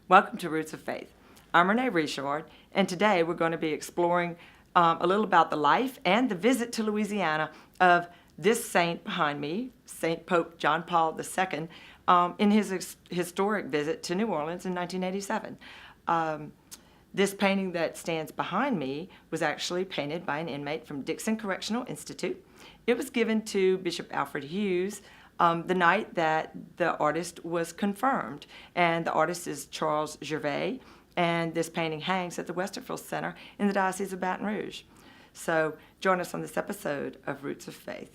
Welcome to Roots of Faith. I'm Renee Richard, and today we're going to be exploring a little about the life and the visit to Louisiana of this saint behind me, Saint Pope John Paul II, in his historic visit to New Orleans in 1987. This painting that stands behind me was actually painted by an inmate from Dixon Correctional Institute. It was given to Bishop Alfred Hughes the night that the artist was confirmed. And the artist is Charles Gervais, and this painting hangs at the Westerfield Center in the Diocese of Baton Rouge. So join us on this episode of Roots of Faith.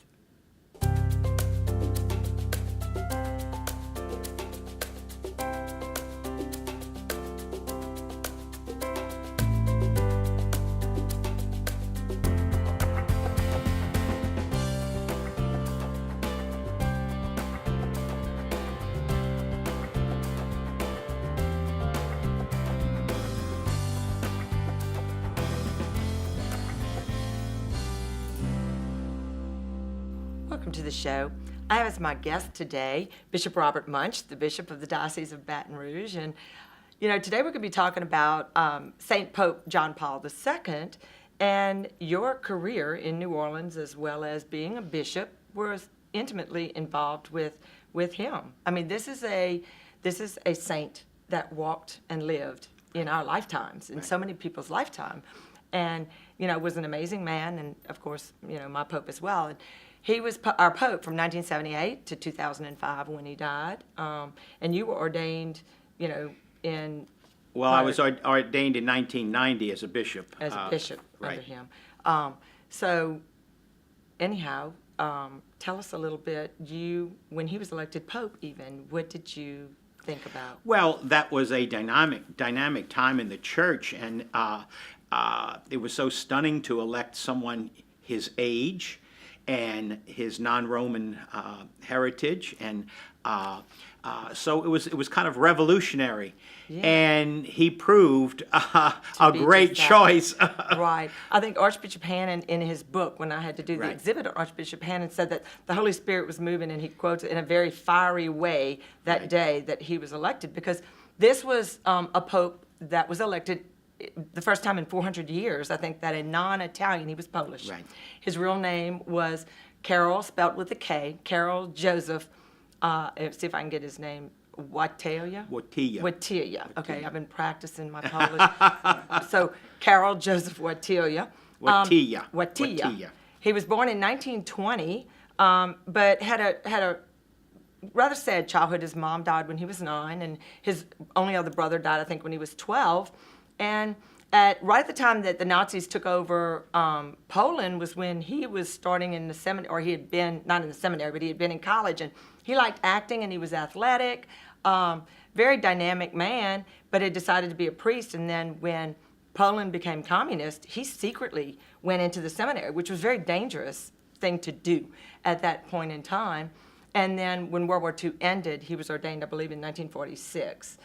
Welcome to the show. I have as my guest today Bishop Robert Munch, the Bishop of the Diocese of Baton Rouge. And, today we're going to be talking about St. Pope John Paul II and your career in New Orleans, as well as being a bishop, was intimately involved with him. I mean, this is a saint that walked and lived in our lifetimes, in so many people's lifetime. And, was an amazing man, and of course, my Pope as well. And he was our Pope from 1978 to 2005 when he died. And you were ordained, in... Well, I was ordained in 1990 as a bishop. As a bishop right. under him. So, anyhow, tell us a little bit, when he was elected Pope even, what did you think about? Well, that was a dynamic time in the church, and it was so stunning to elect someone his age and his non-Roman heritage, and so it was kind of revolutionary, and he proved a great choice. Right. I think Archbishop Hannon, in his book, when I had to do the exhibit on Archbishop Hannon, said that the Holy Spirit was moving, and he quotes it in a very fiery way that day that he was elected, because this was a pope that was elected the first time in 400 years, I think, that a non-Italian, he was Polish. Right. His real name was Karol, spelled with a K, Karol Joseph, see if I can get his name, Wojtyla? Wojtyla. Okay, I've been practicing my Polish. So, Karol Joseph Wojtyla. Wojtyla. He was born in 1920, but had a rather sad childhood. His mom died when he was 9, and his only other brother died, I think, when he was 12. And right at the time that the Nazis took over Poland was when he was starting in the seminary, or he had been, not in the seminary, but he had been in college, and he liked acting and he was athletic, very dynamic man, but had decided to be a priest. And then when Poland became communist, he secretly went into the seminary, which was a very dangerous thing to do at that point in time. And then when World War II ended, he was ordained, I believe, in 1946.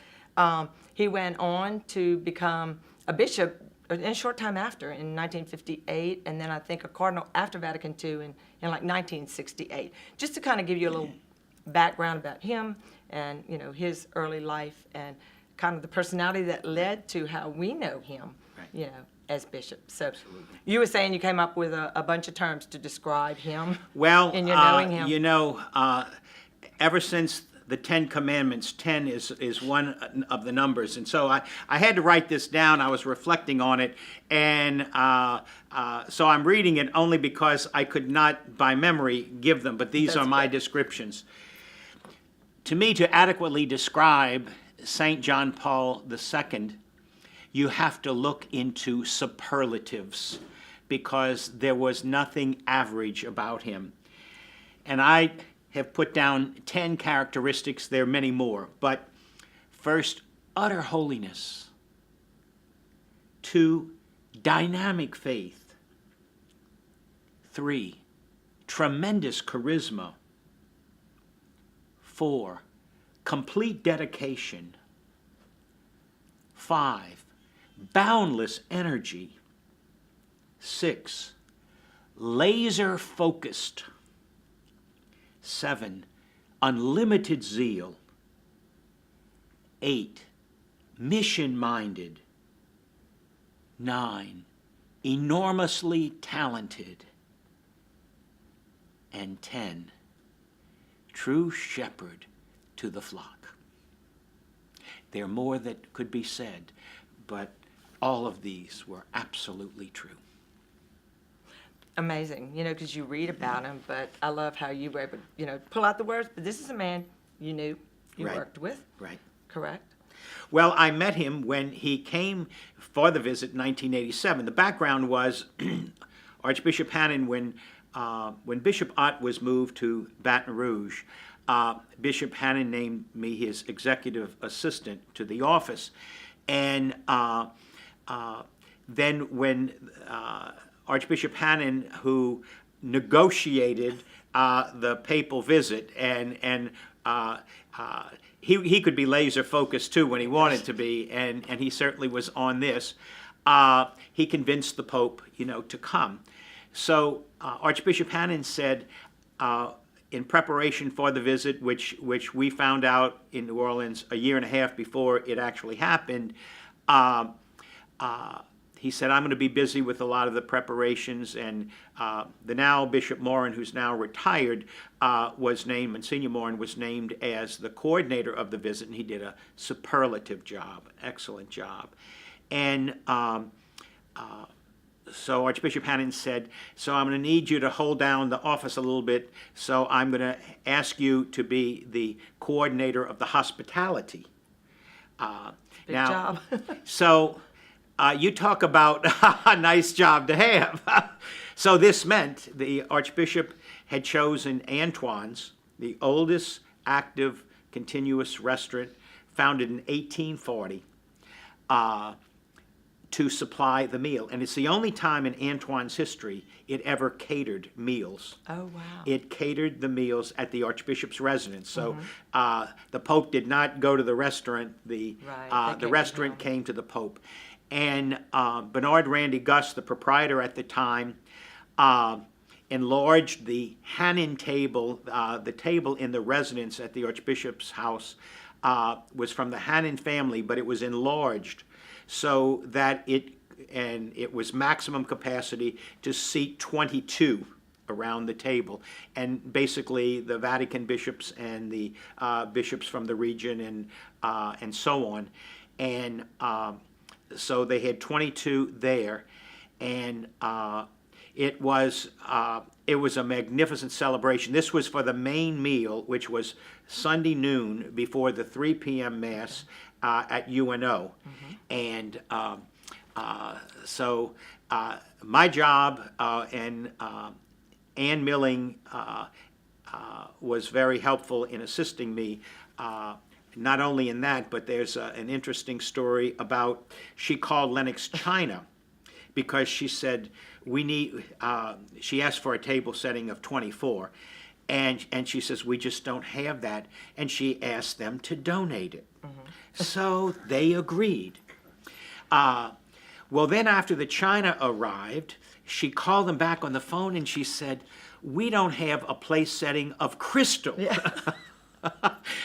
He went on to become a bishop in a short time after, in 1958, and then I think a cardinal after Vatican II in like 1968. Just to kind of give you a little background about him and, his early life and kind of the personality that led to how we know him, as bishop. So you were saying you came up with a bunch of terms to describe him. Well, in your knowing him. Ever since the 10 Commandments, 10 is one of the numbers. And so I had to write this down. I was reflecting on it. And so I'm reading it only because I could not, by memory, give them. But these are my descriptions. To me, to adequately describe St. John Paul II, you have to look into superlatives, because there was nothing average about him. And I have put down 10 characteristics. There are many more. But first, utter holiness. 2, dynamic faith. 3, tremendous charisma. 4, complete dedication. 5, boundless energy. 6, laser focused. 7, unlimited zeal. 8, mission-minded. 9, enormously talented. And 10, true shepherd to the flock. There are more that could be said, but all of these were absolutely true. Amazing, because you read about him, but I love how you were able to, pull out the words. But this is a man you knew, you Right. worked with, Right. correct? Well, I met him when he came for the visit in 1987. The background was Archbishop Hannon, when Bishop Ott was moved to Baton Rouge, Bishop Hannon named me his executive assistant to the office. And then when Archbishop Hannon, who negotiated the papal visit, and he could be laser focused too when he wanted to be, and he certainly was on this. He convinced the Pope, to come. So Archbishop Hannon said, in preparation for the visit, which we found out in New Orleans a year and a half before it actually happened, he said, I'm going to be busy with a lot of the preparations, and the now Bishop Morin, who's now retired, Monsignor Morin was named as the coordinator of the visit, and he did a superlative job, excellent job. And so Archbishop Hannon said, so I'm going to need you to hold down the office a little bit, so I'm going to ask you to be the coordinator of the hospitality. Big job. So you talk about a nice job to have. So this meant the Archbishop had chosen Antoine's, the oldest active continuous restaurant, founded in 1840, to supply the meal. And it's the only time in Antoine's history it ever catered meals. Oh, wow. It catered the meals at the Archbishop's residence. So the Pope did not go to the restaurant. The restaurant came to the Pope. And Bernard Randy Gus, the proprietor at the time, enlarged the Hannon table. The table in the residence at the Archbishop's house was from the Hannon family, but it was enlarged so that it was maximum capacity to seat 22 around the table. And basically the Vatican bishops and the bishops from the region and so on. And so they had 22 there, and it was a magnificent celebration. This was for the main meal, which was Sunday noon before the 3 p.m. Mass at UNO. And so my job and Ann Milling was very helpful in assisting me. Not only in that, but there's an interesting story about, she called Lenox China because she said, she asked for a table setting of 24, and she says, we just don't have that, and she asked them to donate it. So they agreed. Well, then after the china arrived, she called them back on the phone and she said, we don't have a place setting of crystal. Yeah.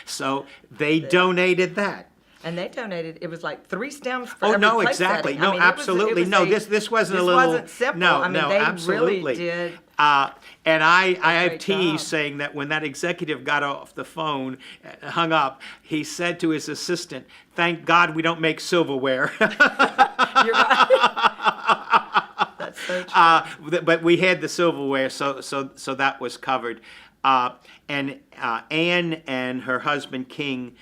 So they donated that. And they donated, it was like 3 stems for every no, place exactly. setting. No, I mean, absolutely. This wasn't a little. This wasn't simple. No, I mean, no, they absolutely. really did. And I have great teased job. saying that when that executive got off the phone, hung up, he said to his assistant, thank God we don't make silverware. You're right. That's so true. But we had the silverware, so that was covered. And Anne and her husband King,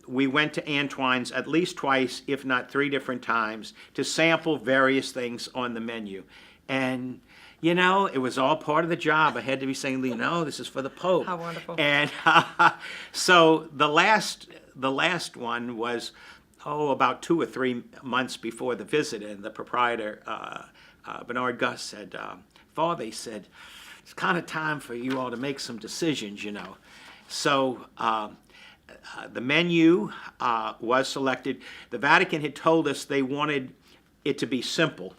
we went to Antoine's at least twice, if not 3 different times, to sample various things on the menu. And, it was all part of the job. I had to be saying, this is for the Pope. How wonderful. And so the last one was, about 2 or 3 months before the visit, and the proprietor, Bernard Gus, said, Father, he said, it's kind of time for you all to make some decisions, So the menu was selected. The Vatican had told us they wanted it to be simple.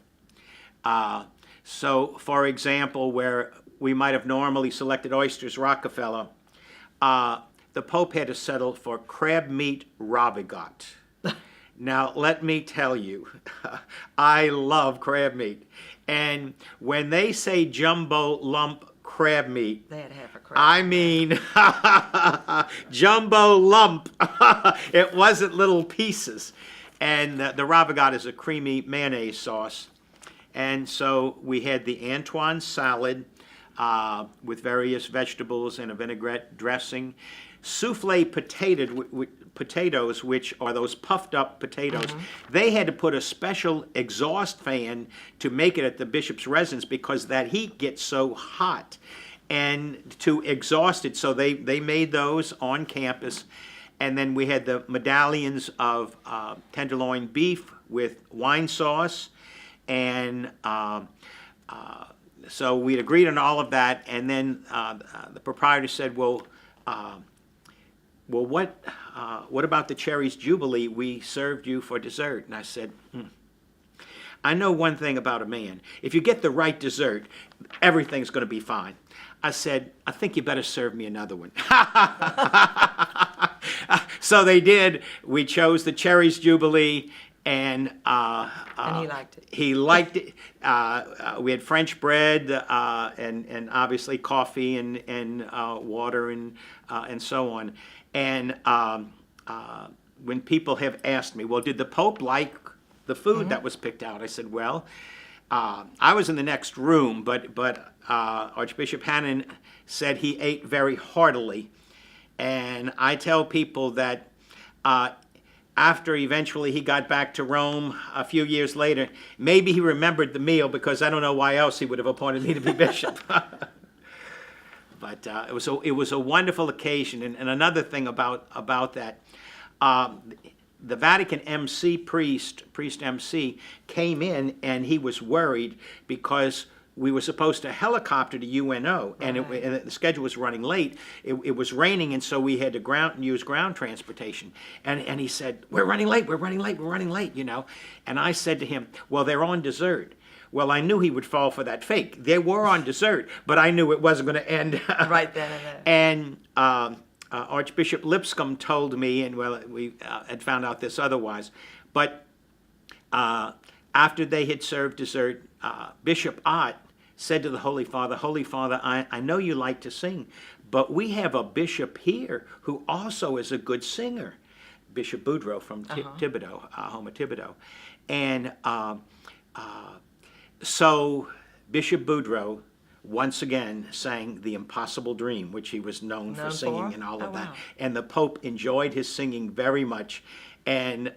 So, for example, where we might have normally selected oysters Rockefeller, the Pope had to settle for crab meat ravigote. Now, let me tell you, I love crab meat. And when they say jumbo lump crab meat, They had half a crab. I mean jumbo lump. It wasn't little pieces. And the ravigote is a creamy mayonnaise sauce. And so we had the Antoine salad with various vegetables and a vinaigrette dressing. Souffle potatoes, which are those puffed up potatoes, they had to put a special exhaust fan to make it at the bishop's residence because that heat gets so hot. And to exhaust it, so they made those on campus. And then we had the medallions of tenderloin beef with wine sauce. And so we'd agreed on all of that. And then the proprietor said, well, what about the Cherries Jubilee we served you for dessert? And I said, I know one thing about a man. If you get the right dessert, everything's going to be fine. I said, I think you better serve me another one. So they did. We chose the Cherries Jubilee, and And he liked it. He liked it. We had French bread and obviously coffee and water and so on. And when people have asked me, well, did the Pope like the food that was picked out? I said, well, I was in the next room, but Archbishop Hannon said he ate very heartily. And I tell people that after eventually he got back to Rome a few years later, maybe he remembered the meal because I don't know why else he would have appointed me to be bishop. But it was a wonderful occasion. And another thing about that, the Vatican MC priest MC, came in and he was worried because we were supposed to helicopter to UNO, and, and the schedule was running late. It was raining, and so we had to use ground transportation. And he said, we're running late, you know. And I said to him, well, they're on dessert. Well, I knew he would fall for that fake. They were on dessert, but I knew it wasn't going to end Right then and there. And Archbishop Lipscomb told me, and well, we had found out this otherwise, but after they had served dessert, Bishop Ott said to the Holy Father, I know you like to sing, but we have a bishop here who also is a good singer, Bishop Boudreaux from Thibodeau, home of Thibodeau. And so Bishop Boudreaux once again sang The Impossible Dream, which he was known for singing and all of that. Wow. And the Pope enjoyed his singing very much. And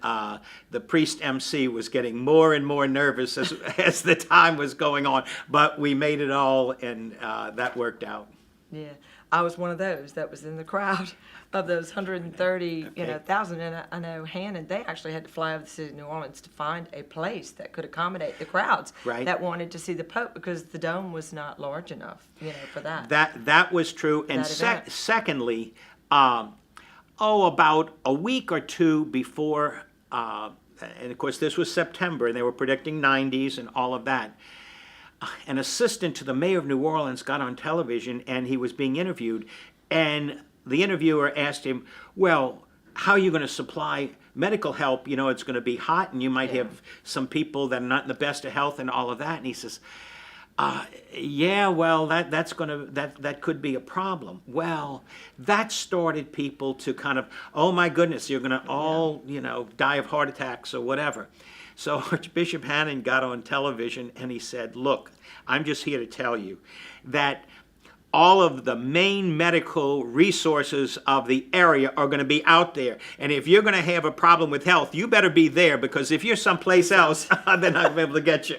the priest MC was getting more and more nervous as the time was going on. But we made it all, and that worked out. Yeah, I was one of those that was in the crowd of those 130, thousand. And I know Hannon, they actually had to fly over the city of New Orleans to find a place that could accommodate the crowds that wanted to see the Pope because the dome was not large enough, for that. That was true. And secondly, about a week or two before, and of course this was September, and they were predicting 90s and all of that, an assistant to the mayor of New Orleans got on television and he was being interviewed, and the interviewer asked him, well, how are you going to supply medical help? It's going to be hot and you might have some people that are not in the best of health and all of that. And he says, yeah, well, that could be a problem. Well, that started people to kind of, oh my goodness, you're going to all, die of heart attacks or whatever. So Archbishop Hannon got on television and he said, look, I'm just here to tell you that all of the main medical resources of the area are going to be out there. And if you're going to have a problem with health, you better be there, because if you're someplace else, they're not going to be able to get you.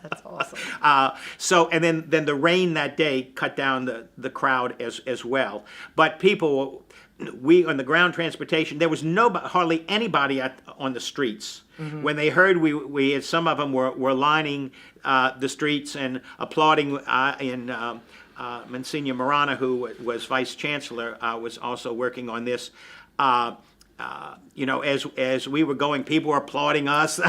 That's awesome. And then the rain that day cut down the crowd as well. But people, we on the ground transportation, there was hardly anybody on the streets. Mm-hmm. When they heard we had, some of them were lining the streets and applauding. Monsignor Marana, who was vice chancellor, was also working on this. As we were going, people were applauding us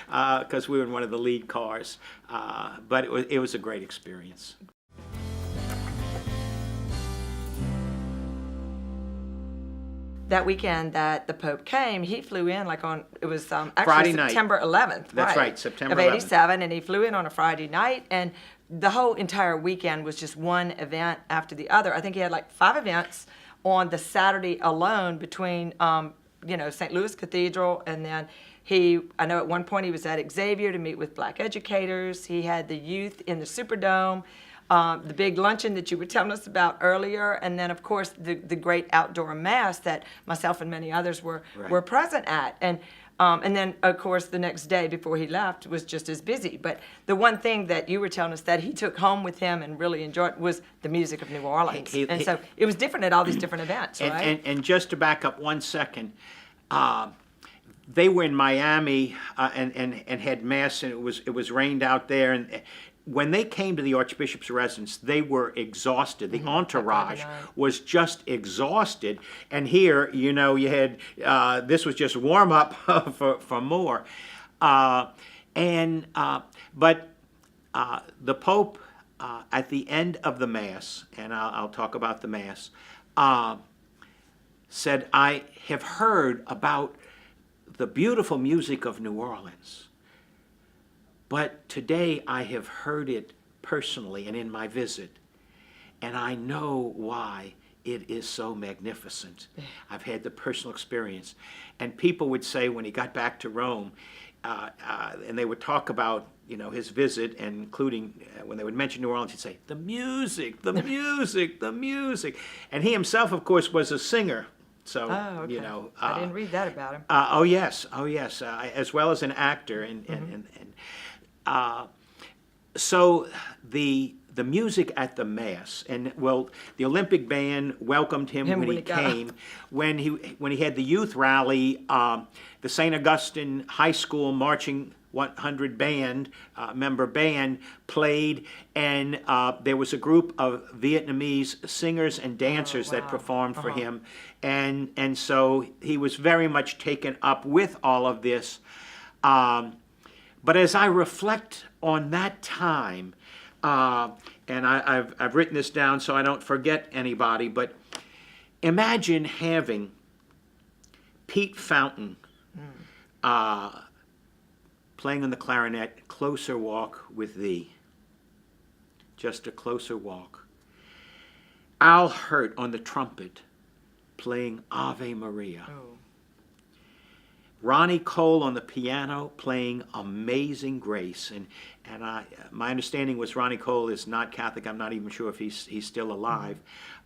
because we were in one of the lead cars. But it was a great experience. that weekend that the Pope came, he flew in like on, it was actually Friday night. September 11th. That's right, September of 11th. '87, and he flew in on a Friday night, and the whole entire weekend was just one event after the other. I think he had like 5 events on the Saturday alone between, St. Louis Cathedral, and then I know at one point he was at Xavier to meet with black educators. He had the youth in the Superdome, the big luncheon that you were telling us about earlier, and then of course the great outdoor mass that myself and many others were present at. And then, of course, the next day before he left was just as busy. But the one thing that you were telling us that he took home with him and really enjoyed was the music of New Orleans. So it was different at all these different events, right? And just to back up 1 second, they were in Miami and had mass, and it was rained out there. And when they came to the Archbishop's residence, they were exhausted. The entourage was just exhausted. And here, you had this was just warm up for more. But the Pope at the end of the Mass, and I'll talk about the Mass, said, "I have heard about the beautiful music of New Orleans. But today I have heard it personally and in my visit, and I know why it is so magnificent. I've had the personal experience." And people would say when he got back to Rome, and they would talk about his visit, and including when they would mention New Orleans, he'd say, "The music, the music, the music." And he himself, of course, was a singer. So, okay. I didn't read that about him. Oh yes, as well as an actor, so the music at the Mass, and the Olympic band welcomed him when he came. When he had the youth rally, the St. Augustine High School Marching 100 member band played, and there was a group of Vietnamese singers and dancers that performed for him, and so he was very much taken up with all of this. But as I reflect on that time, and I've written this down so I don't forget anybody, but imagine having Pete Fountain playing on the clarinet, "Closer Walk with Thee." Just a closer walk. Al Hurt on the trumpet playing "Ave Maria." Oh. Ronnie Cole on the piano playing "Amazing Grace," and my understanding was Ronnie Cole is not Catholic. I'm not even sure if he's still alive,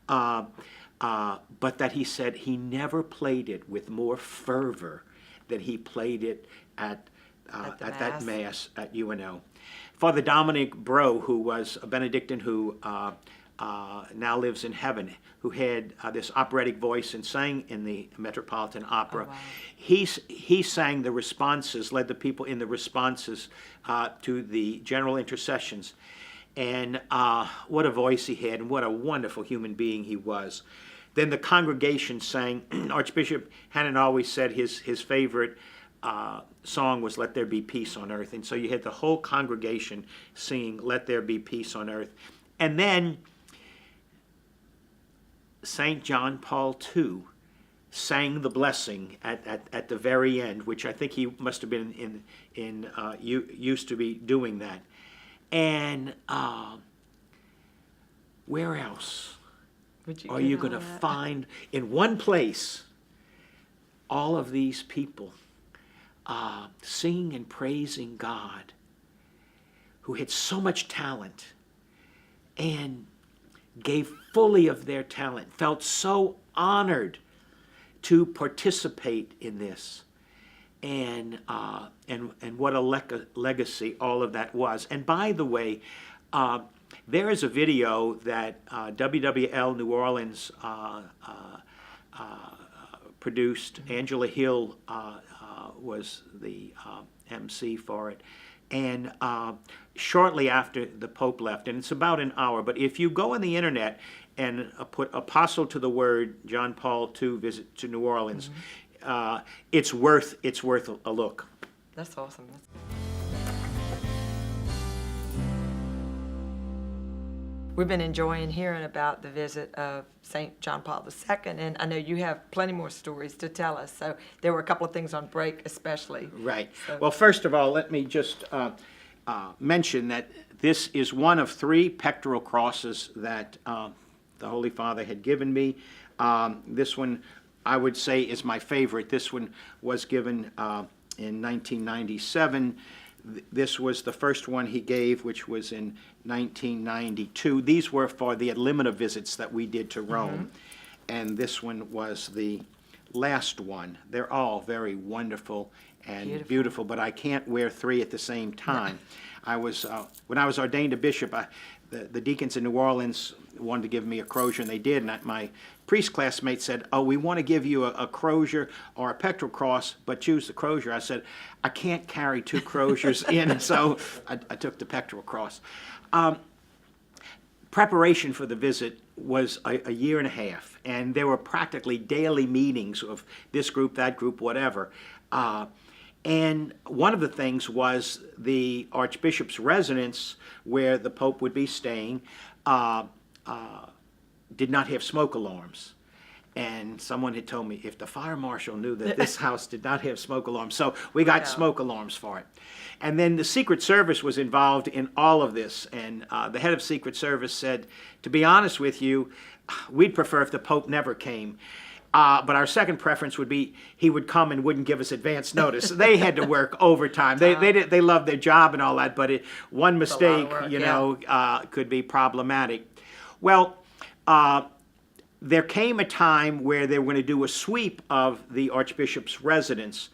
but that he said he never played it with more fervor than he played it at that Mass at UNO. Father Dominic Bro, who was a Benedictine who now lives in heaven, who had this operatic voice and sang in the Metropolitan Opera. Oh, wow. He sang the responses, led the people in the responses to the general intercessions. And what a voice he had, and what a wonderful human being he was. Then the congregation sang. Archbishop Hannon always said his favorite song was "Let There Be Peace on Earth." And so you had the whole congregation singing "Let There Be Peace on Earth." And then St. John Paul II sang the blessing at the very end, which I think he must have been used to be doing that. And where else are you going to find in one place all of these people singing and praising God, who had so much talent and gave fully of their talent, felt so honored to participate in this, and what a legacy all of that was. And by the way, there is a video that WWL New Orleans produced. Angela Hill was the MC for it. And shortly after the Pope left, and it's about an hour, but if you go on the internet and put "Apostle to the Word, John Paul II visit to New Orleans," it's worth a look. That's awesome. we've been enjoying hearing about the visit of St. John Paul II, and I know you have plenty more stories to tell us. So there were a couple of things on break, especially. Right. So- Well, first of all, let me just mention that this is one of 3 pectoral crosses that the Holy Father had given me. This one, I would say, is my favorite. This one was given in 1997. This was the first one he gave, which was in 1992. These were for the Adlimina visits that we did to Rome. And this one was the last one. They're all very wonderful and beautiful, but I can't wear 3 at the same time. I was when I was ordained a bishop, the deacons in New Orleans wanted to give me a crozier, and they did. And my priest classmate said, "Oh, we want to give you a crozier or a pectoral cross, but choose the crozier." I said, "I can't carry 2 croziers in," so I took the pectoral cross. Preparation for the visit was a year and a half, and there were practically daily meetings of this group, that group, whatever. And one of the things was the Archbishop's residence, where the Pope would be staying, did not have smoke alarms. And someone had told me, if the fire marshal knew that this house did not have smoke alarms. So we got smoke alarms for it. And then the Secret Service was involved in all of this. And the head of Secret Service said, to be honest with you, we'd prefer if the Pope never came. But our second preference would be he would come and wouldn't give us advance notice. They had to work overtime. They loved their job and all that, but one mistake, work, could be problematic. Well, there came a time where they were going to do a sweep of the Archbishop's residence,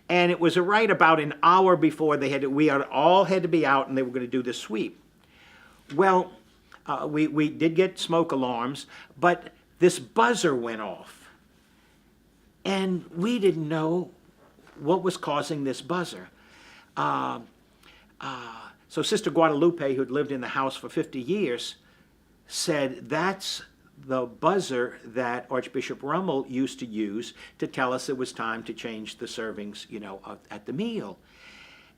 and it was right about an hour before we all had to be out, and they were going to do the sweep. Well, we did get smoke alarms, but this buzzer went off. And we didn't know what was causing this buzzer. So Sister Guadalupe, who'd lived in the house for 50 years, said that's the buzzer that Archbishop Rummel used to use to tell us it was time to change the servings, at the meal.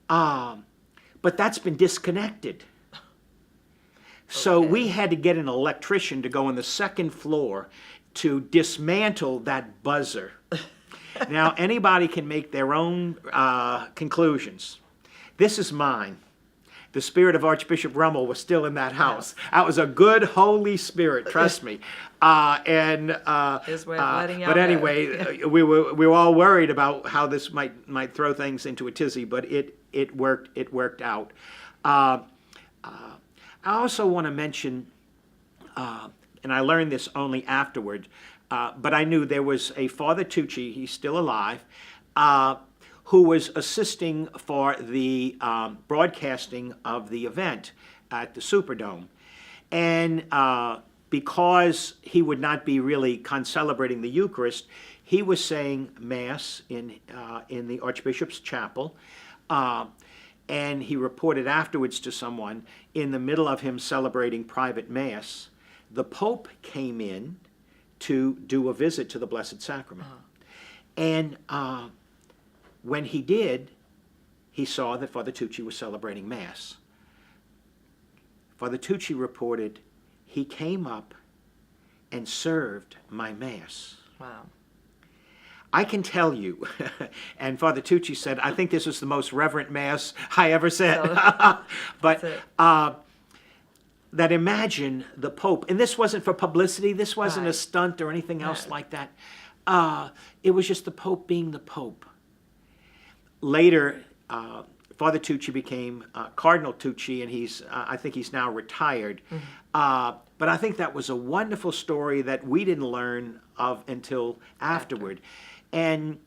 But that's been disconnected. So we had to get an electrician to go on the 2nd floor to dismantle that buzzer. Now, anybody can make their own conclusions. This is mine. The spirit of Archbishop Rummel was still in that house. That was a good Holy Spirit, trust me. His way of letting but out anyway, we were all worried about how this might throw things into a tizzy, but it worked out. I also want to mention, and I learned this only afterward, but I knew there was a Father Tucci, he's still alive, who was assisting for the broadcasting of the event at the Superdome. And because he would not be really concelebrating the Eucharist, he was saying Mass in the Archbishop's chapel. And he reported afterwards to someone, in the middle of him celebrating private Mass, the Pope came in to do a visit to the Blessed Sacrament. And when he did, he saw that Father Tucci was celebrating Mass. Father Tucci reported, he came up and served my Mass. Wow. I can tell you, and Father Tucci said, I think this was the most reverent Mass I ever said. But that imagine the Pope, and this wasn't for publicity, this wasn't a stunt or anything else like that. It was just the Pope being the Pope. Later, Father Tucci became Cardinal Tucci, and I think he's now retired. But I think that was a wonderful story that we didn't learn of until afterward. And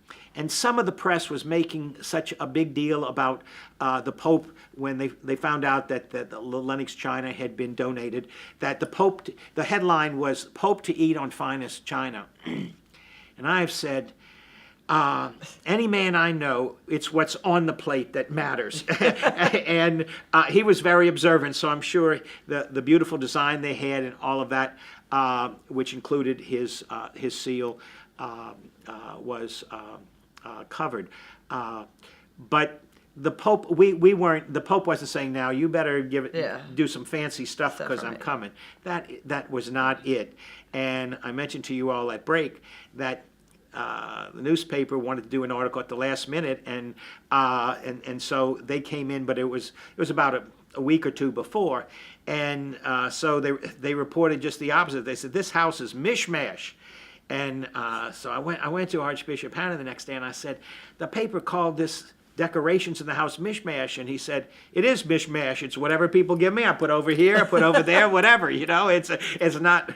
some of the press was making such a big deal about the Pope when they found out that the Lennox china had been donated, that the headline was, Pope to eat on finest china. And I have said, any man I know, it's what's on the plate that matters. And he was very observant, so I'm sure the beautiful design they had and all of that, which included his seal, was covered. But the Pope, we weren't, the Pope wasn't saying, now you better Yeah. do some fancy stuff because for I'm me. coming. That was not it. And I mentioned to you all at break that the newspaper wanted to do an article at the last minute, and so they came in, but it was about a week or two before, and so they reported just the opposite. They said this house is mishmash. And so I went to Archbishop Hanna the next day, and I said, the paper called this decorations in the house mishmash, and he said, it is mishmash. It's whatever people give me. I put over here, I put over there, whatever. It's not.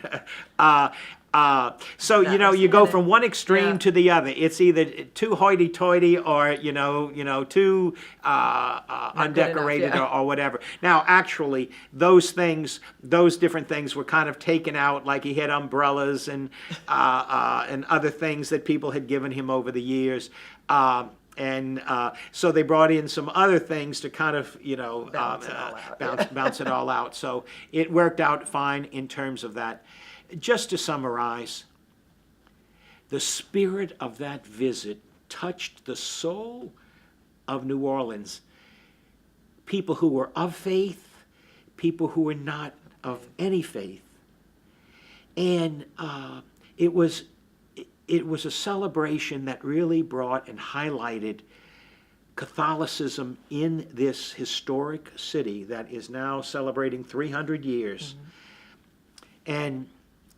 So you go from one extreme Yeah. to the other. It's either too hoity-toity or too undecorated, yeah. or whatever. Now, actually, those different things were kind of taken out. Like he had umbrellas and other things that people had given him over the years. And so they brought in some other things to kind of, Balance it all out, bounce it all out. So it worked out fine in terms of that. Just to summarize, the spirit of that visit touched the soul of New Orleans. People who were of faith, people who were not of any faith. And it was a celebration that really brought and highlighted Catholicism in this historic city that is now celebrating 300 years. And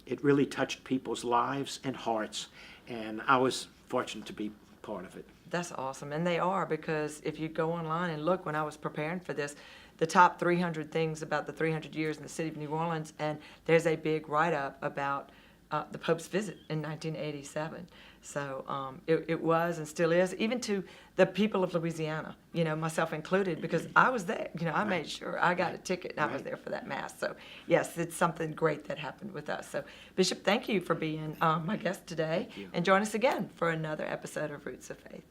it really touched people's lives and hearts, and I was fortunate to be part of it. That's awesome, and they are, because if you go online and look, when I was preparing for this, the top 300 things about the 300 years in the city of New Orleans, and there's a big write-up about the Pope's visit in 1987. So it was and still is, even to the people of Louisiana, myself included, because I was there. I made sure I got a ticket and I was there for that Mass. So yes, it's something great that happened with us. So Bishop, thank you for being my guest today, and join us again for another episode of Roots of Faith.